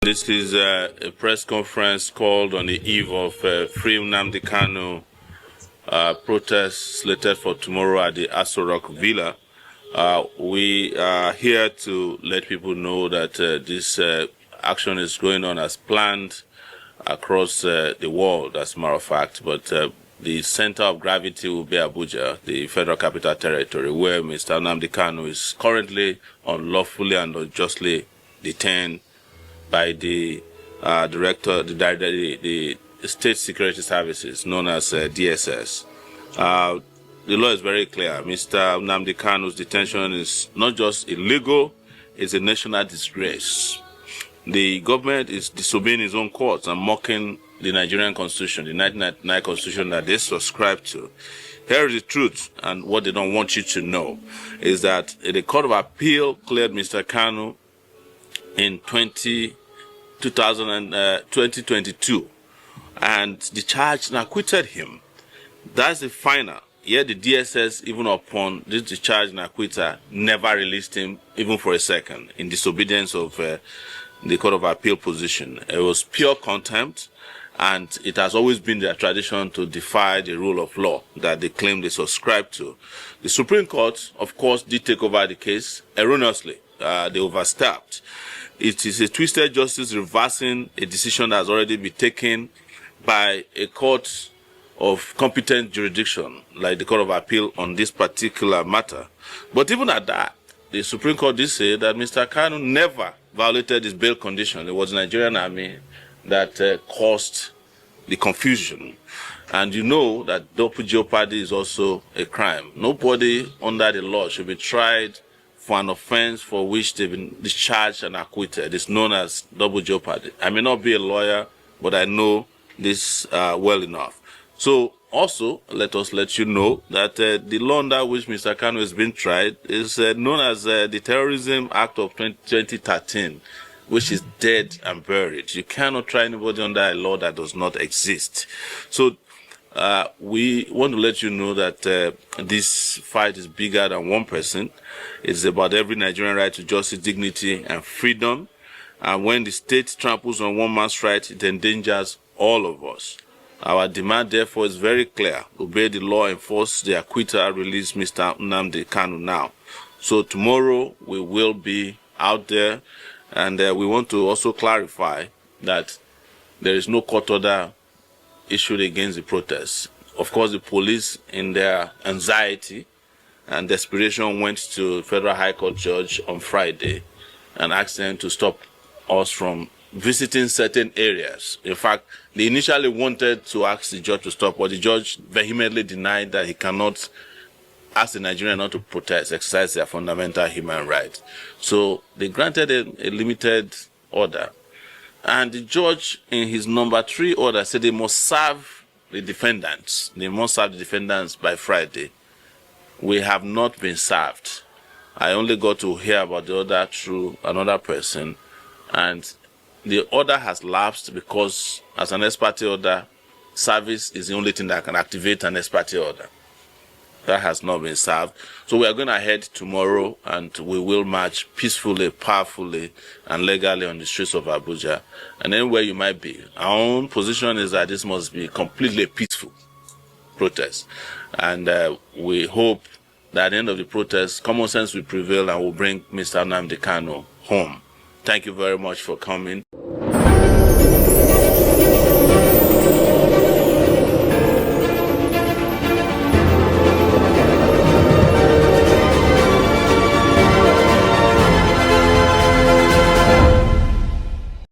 This is a press conference called on the eve of Free Nnamdi Kanu protest slated for tomorrow at the Aso Rock Villa. We are here to let people know that this action is going on as planned across the world, as a matter of fact, but the center of gravity will be Abuja, the Federal Capital Territory, where Mr. Nnamdi Kanu is currently unlawfully and unjustly detained by the the State Security Services, known as DSS. The law is very clear. Mr. Nnamdi Kanu's detention is not just illegal, it's a national disgrace. The government is disobeying its own courts and mocking the Nigerian Constitution, the 1999 Constitution that they subscribe to. Here is the truth, and what they don't want you to know is that the Court of Appeal cleared Mr. Kanu in 2022 and discharged and acquitted him. That's the final. Yet the DSS, even upon this discharge and acquittal, never released him even for a second, in disobedience of the Court of Appeal position. It was pure contempt, and it has always been their tradition to defy the rule of law that they claim they subscribe to. The Supreme Court, of course, did take over the case erroneously. They overstepped. It is a twisted justice reversing a decision that has already been taken by a court of competent jurisdiction, like the Court of Appeal, on this particular matter. But even at that, the Supreme Court did say that Mr. Kanu never violated his bail condition. It was the Nigerian army that caused the confusion. And you know that double jeopardy is also a crime. Nobody under the law should be tried for an offense for which they've been discharged and acquitted. It's known as double jeopardy. I may not be a lawyer, but I know this well enough. So also, let us let you know that the law under which Mr. Kanu has been tried is known as the Terrorism Act of 2013, which is dead and buried. You cannot try anybody under a law that does not exist. So we want to let you know that this fight is bigger than one person. It's about every Nigerian right to justice, dignity, and freedom. And when the state tramples on one man's right, it endangers all of us. Our demand, therefore, is very clear. Obey the law, enforce the acquittal, release Mr. Nnamdi Kanu now. So tomorrow we will be out there, and we want to also clarify that there is no court order issued against the protests. Of course, the police, in their anxiety and desperation, went to Federal High Court judge on Friday and asked them to stop us from visiting certain areas. In fact, they initially wanted to ask the judge to stop, but the judge vehemently denied that he cannot ask the Nigerians not to protest, exercise their fundamental human rights. So they granted a limited order. And the judge, in his number 3 order, said they must serve the defendants. They must serve the defendants by Friday. We have not been served. I only got to hear about the order through another person, and the order has lapsed because, as an ex parte order, service is the only thing that can activate an ex parte order. That has not been served. So we are going ahead tomorrow, and we will march peacefully, powerfully, and legally on the streets of Abuja. And anywhere you might be, our own position is that this must be completely peaceful protest. And we hope that at the end of the protest, common sense will prevail and will bring Mr. Nnamdi Kanu home. Thank you very much for coming.